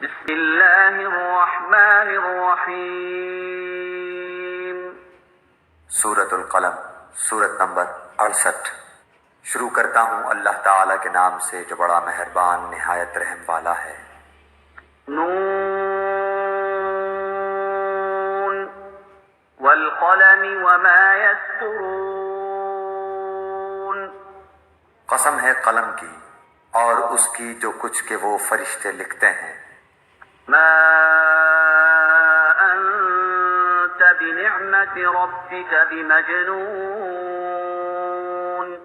بسم اللہ الرحمن الرحیم۔ سورۃ القلم، سورت نمبر 68۔ شروع کرتا ہوں اللہ تعالیٰ کے نام سے جو بڑا مہربان نہایت رحم والا ہے۔ نون والقلم وما یسطرون۔ قسم ہے قلم کی اور اس کی جو کچھ کہ وہ فرشتے لکھتے ہیں۔ ما انت بنعمت ربک بمجنون۔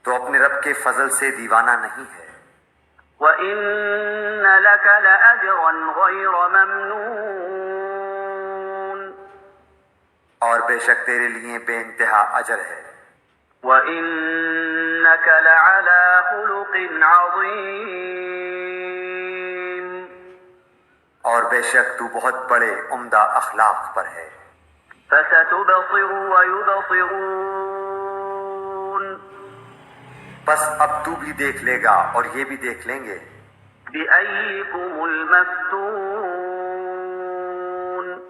تو اپنے رب کے فضل سے دیوانہ نہیں ہے۔ وَإِنَّ لَكَ لَأَجْرًا غَيْرَ مَمْنُونٍ۔ اور بے شک تیرے لیے بے انتہا اجر ہے۔ وَإِنَّكَ لَعَلَى خُلُقٍ عَظِيمٍ۔ اور بے شک تو بہت بڑے عمدہ اخلاق پر ہے۔ فَسَتُبْصِرُ وَيُبْصِرُونَ۔ بس اب تو بھی دیکھ لے گا اور یہ بھی دیکھ لیں گے۔ بِأَيِّكُمُ الْمَفْتُونُ۔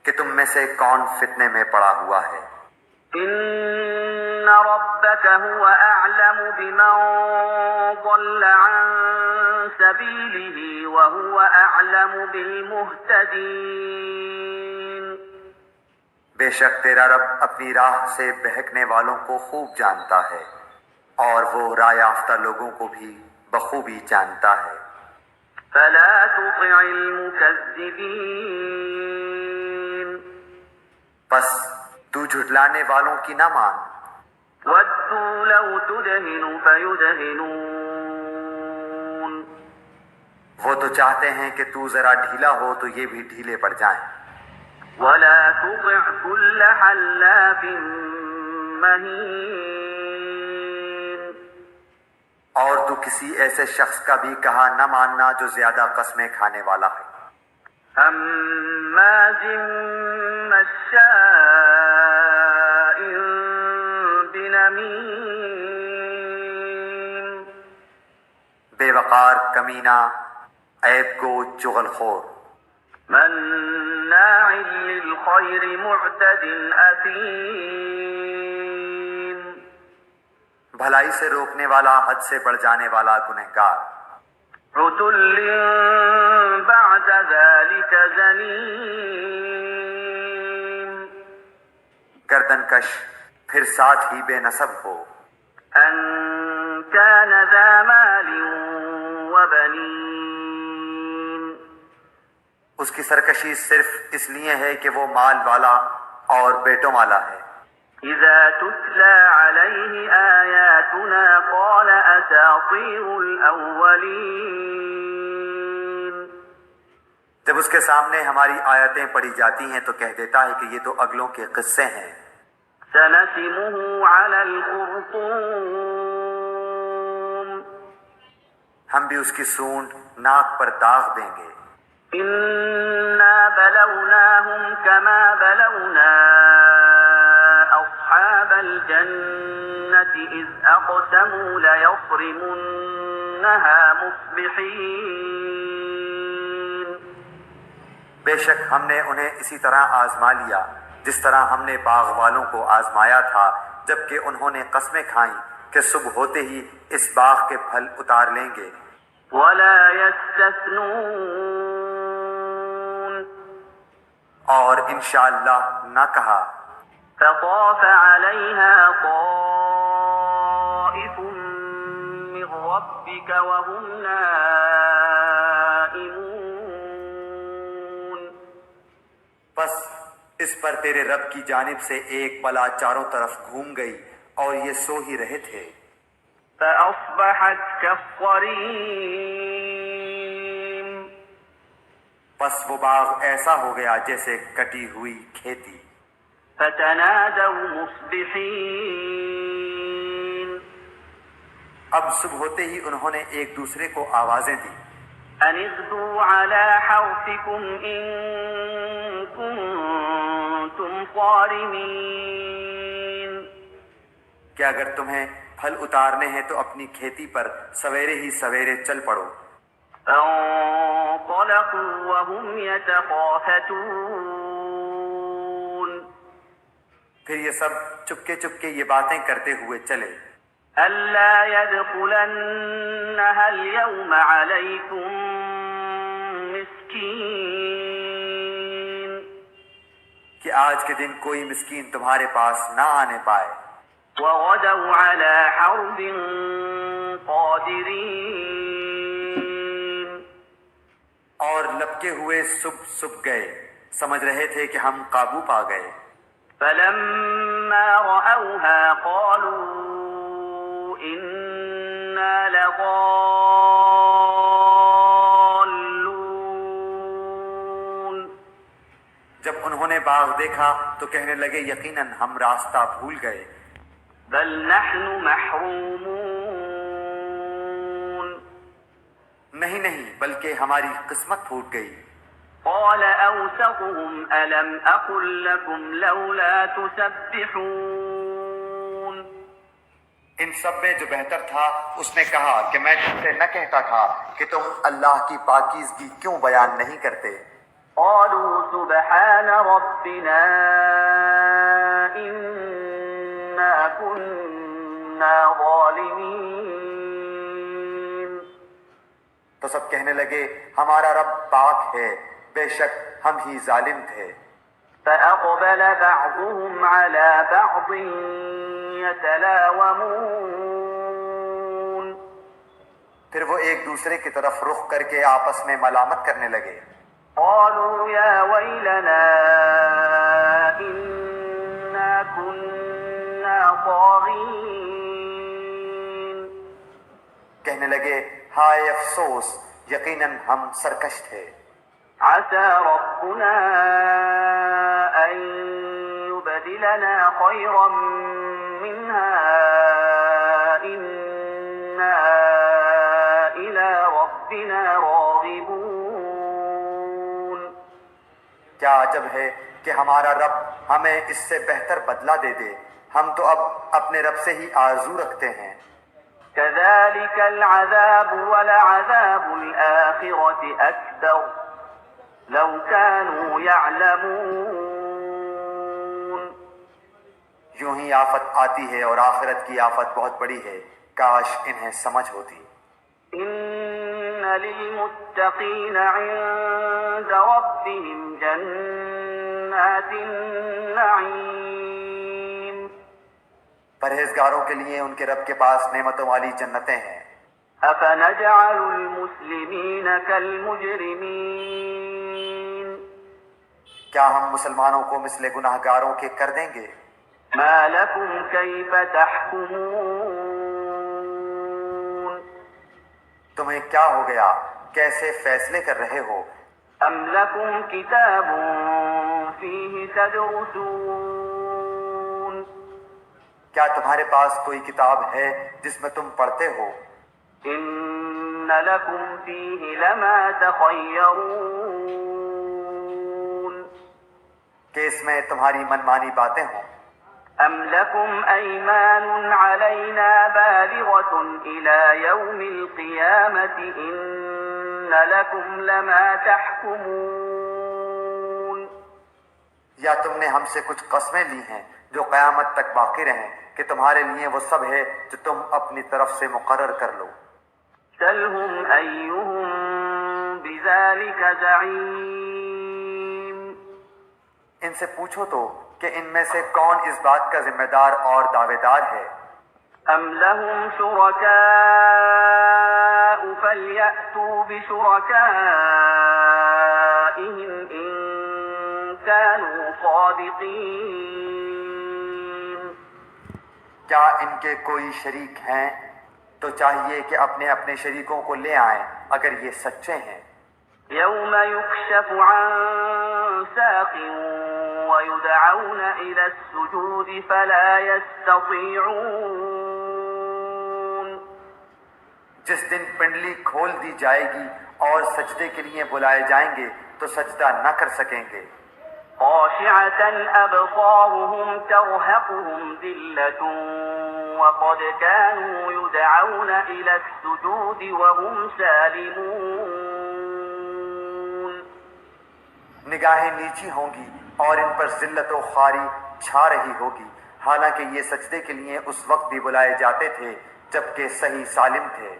کہ تم میں سے کون فتنے میں پڑا ہوا ہے۔ إِنَّ رَبَّكَ هُوَ أَعْلَمُ بِمَنْ ضَلَّ عَنْ سَبِيلِهِ وَهُوَ أَعْلَمُ بِالْمُهْتَدِينَ۔ بے شک تیرا رب اپنی راہ سے بہکنے والوں کو خوب جانتا ہے اور وہ راہ یافتہ لوگوں کو بھی بخوبی جانتا ہے۔ فَلَا تُطِعِ الْمُكَذِّبِينَ۔ پس تو جھٹلانے والوں کی نہ مان۔ وَدُّوا لَوْ تُدْهِنُ فَيُدْهِنُونَ۔ وہ تو چاہتے ہیں کہ تو ذرا ڈھیلا ہو تو یہ بھی ڈھیلے پڑ جائیں۔ وَلَا تُطِعْ كُلَّ حَلَّافٍ مَّهِينٍ۔ اور تو کسی ایسے شخص کا بھی کہا نہ ماننا جو زیادہ قسمیں کھانے والا ہے۔ ہمازٍ مشاء بنمیم۔ بے وقار، کمینہ، عیب گو، چغل خور، مناع للخیر معتد اثیم۔ بھلائی سے روکنے والا، حد سے بڑھ جانے والا گنہگار، عتل بعد ذلك زنیم۔ گردن کش، پھر ساتھ ہی بے نسب ہو، ان كان ذا مال وبنین۔ اس کی سرکشی صرف اس لیے ہے کہ وہ مال والا اور بیٹوں والا ہے۔ اذا تتلى عليه آیاتنا قال اساطیر الاولین۔ جب اس کے سامنے ہماری آیتیں پڑھی جاتی ہیں تو کہہ دیتا ہے کہ یہ تو اگلوں کے قصے ہیں۔ سنسمه على الخرطوم۔ ہم بھی اس کی سونڈ ناک پر داغ دیں گے۔ انا بلوناهم كما بلونا اصحاب الجنة اذ اقسموا ليصرمنها مصبحين۔ بے شک ہم نے انہیں اسی طرح آزما لیا جس طرح ہم نے باغ والوں کو آزمایا تھا جبکہ انہوں نے قسمیں کھائیں کہ صبح ہوتے ہی اس باغ کے پھل اتار لیں گے۔ ولا يستثنون۔ اور انشاءاللہ نہ کہا۔ فطاف عليها طائف من ربك وهم نائمون۔ بس اس پر تیرے رب کی جانب سے ایک بلا چاروں طرف گھوم گئی اور یہ سو ہی رہے تھے۔ فأصبحت كالصريم۔ بس وہ باغ ایسا ہو گیا جیسے کٹی ہوئی کھیتی۔ فتنادوا مصبحين۔ اب صبح ہوتے ہی انہوں نے ایک دوسرے کو آوازیں دی۔ ان اغدوا على حرثكم ان كنتم صارمين۔ کہ اگر تمہیں پھل اتارنے ہیں تو اپنی کھیتی پر سویرے ہی سویرے چل پڑو۔ فانطلقوا وهم يتخافتون پھر یہ سب چپکے چپکے یہ باتیں کرتے ہوئے چلے ألا يدخلنها اليوم عليكم مسكين کہ آج کے دن کوئی مسکین تمہارے پاس نہ آنے پائے وغدوا على حرد قادرين اور لپکے ہوئے صبح گئے سمجھ رہے تھے کہ ہم قابو پا گئے فلما رأوها قالوا إنا لضالون جب انہوں نے باغ دیکھا تو کہنے لگے یقیناً ہم راستہ بھول گئے بل نحن محرومون نہیں بلکہ ہماری قسمت پھوٹ گئی قال أوسطهم ألم أقل لكم لولا تسبحون ان سب میں جو بہتر تھا اس نے کہا کہ میں تم سے نہ کہتا تھا کہ تم اللہ کی پاکیزگی کیوں بیان نہیں کرتے قالوا سبحان ربنا إنا كنا ظالمين تو سب کہنے لگے ہمارا رب پاک ہے بے شک ہم ہی ظالم تھے فأقبل بعضهم على بعض يتلاومون پھر وہ ایک دوسرے کی طرف رخ کر کے آپس میں ملامت کرنے لگے قالوا يا ويلنا إنا كنا طاغين کہنے لگے ہائے افسوس یقیناً ہم سرکش تھے عسى ربنا أن يبدلنا خيرا منها إنا إلى ربنا راغبون کیا عجب ہے کہ ہمارا رب ہمیں اس سے بہتر بدلہ دے دے ہم تو اب اپنے رب سے ہی آرزو رکھتے ہیں كذلك العذاب ولعذاب الآخرة أكبر لو كانوا يعلمون یوں ہی آفت آتی ہے اور آخرت کی آفت بہت بڑی ہے کاش انہیں سمجھ ہوتی إن للمتقين عند ربهم جنات النعيم پرہیزگاروں کے لیے ان کے رب کے پاس نعمتوں والی جنتیں ہیں أفنجعل المسلمين كالمجرمين کیا ہم مسلمانوں کو مثل گناہگاروں کے کر دیں گے ما لكم كيف تحكمون تمہیں کیا ہو گیا کیسے فیصلے کر رہے ہو أم لكم كتاب فيه تدرسون کیا تمہارے پاس کوئی کتاب ہے جس میں تم پڑھتے ہو إن لكم فيه لما تخيرون کہ اس میں تمہاری منمانی باتیں ہوں أم لكم أيمان علينا بالغة إلى يوم القيامة إن لكم لما تحكمون یا تم نے ہم سے کچھ قسمیں لی ہیں جو قیامت تک باقی رہیں کہ تمہارے لیے وہ سب ہے جو تم اپنی طرف سے مقرر کر لو سلهم أيهم بذلك زعيم ان سے پوچھو تو کہ ان میں سے کون اس بات کا ذمہ دار اور دعوے دار ہے أم لهم شركاء فليأتوا بشركائهم إن كانوا صادقين کیا ان کے کوئی شریک ہیں تو چاہیے کہ اپنے اپنے شریکوں کو لے آئیں اگر یہ سچے ہیں يوم يكشف عن ساق ويدعون إلى السجود فلا يستطيعون جس دن پنڈلی کھول دی جائے گی اور سجدے کے لیے بلائے جائیں گے تو سجدہ نہ کر سکیں گے خاشعة أبصارهم ترهقهم ذلة وقد كانوا يدعون إلى السجود وهم سالمون نگاہیں نیچی ہوں گی اور ان پر ذلت و خواری چھا رہی ہوگی، حالانکہ یہ سجدے کے لیے اس وقت بھی بلائے جاتے تھے جبکہ صحیح سالم تھے۔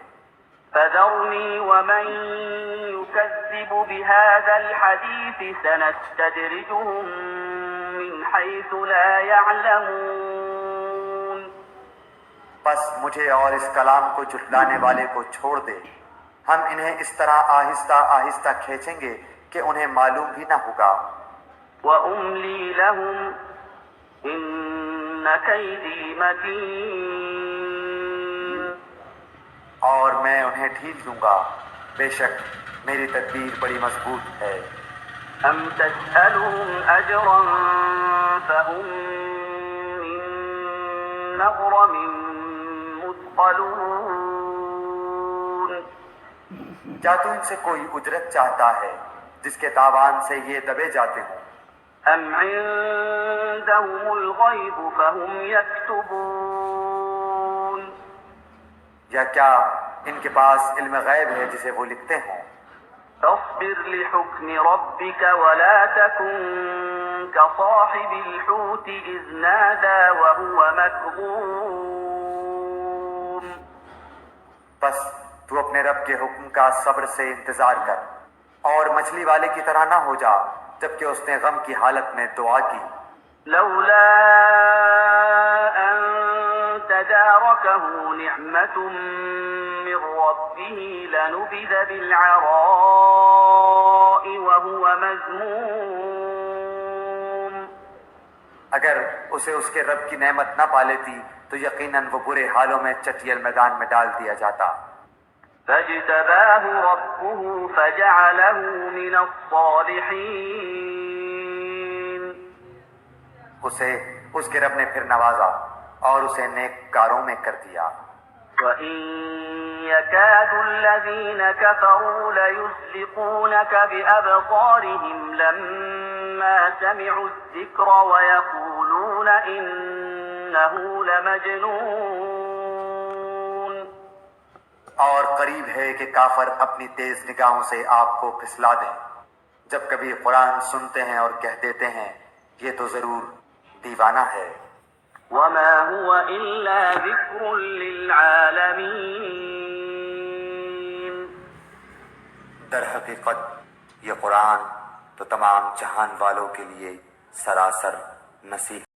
فذرني ومن يكذب بهذا الحديث سنستدرجهم من حيث لا يعلمون۔ بس مجھے اور اس کلام کو جھٹلانے والے کو چھوڑ دے، ہم انہیں اس طرح آہستہ آہستہ کھینچیں گے کہ انہیں معلوم بھی نہ ہوگا۔ وأملي لهم إن كيدي متين۔ اور میں انہیں ڈھیل دوں گا، بے شک میری تدبیر بڑی مضبوط ہے۔ أم تسألهم أجرا فهم من مغرم مثقلون۔ کیا تو ان سے کوئی اجرت چاہتا ہے جس کے تاوان سے یہ دبے جاتے ہوں؟ أم عندهم الغيب فهم يكتبون۔ یا کیا ان کے پاس علم غیب ہے جسے وہ لکھتے ہوں؟ فاصبر لحكم ربك ولا تكن كصاحب الحوت إذ نادى وهو مكظوم۔ بس تو اپنے رب کے حکم کا صبر سے انتظار کر اور مچھلی والے کی طرح نہ ہو جا جبکہ اس نے غم کی حالت میں دعا کی۔ لولا أن تداركه نعمة من ربه لنبذ بالعراء وهو مذموم۔ اگر اسے اس کے رب کی نعمت نہ پا لیتی تو یقیناً وہ برے حالوں میں چٹیل میدان میں ڈال دیا جاتا۔ فاجتباه ربه فجعله من الصالحين۔ اسے اس کے رب نے پھر نوازا اور اسے نیک کاروں میں کر دیا۔ وَإِن يَكَادُ الَّذِينَ كَفَرُوا لَيُزْلِقُونَكَ بِأَبْصَارِهِمْ لَمَّا سَمِعُوا الذِّكْرَ وَيَقُولُونَ إِنَّهُ لَمَجْنُونَ۔ اور قریب ہے کہ کافر اپنی تیز نگاہوں سے آپ کو پھسلا دیں جب کبھی قرآن سنتے ہیں اور کہہ دیتے ہیں یہ تو ضرور دیوانہ ہے۔ وَمَا هُوَ إِلَّا ذِكْرٌ لِّلْعَالَمِينَ۔ در حقیقت یہ قرآن تو تمام جہان والوں کے لیے سراسر نصیحت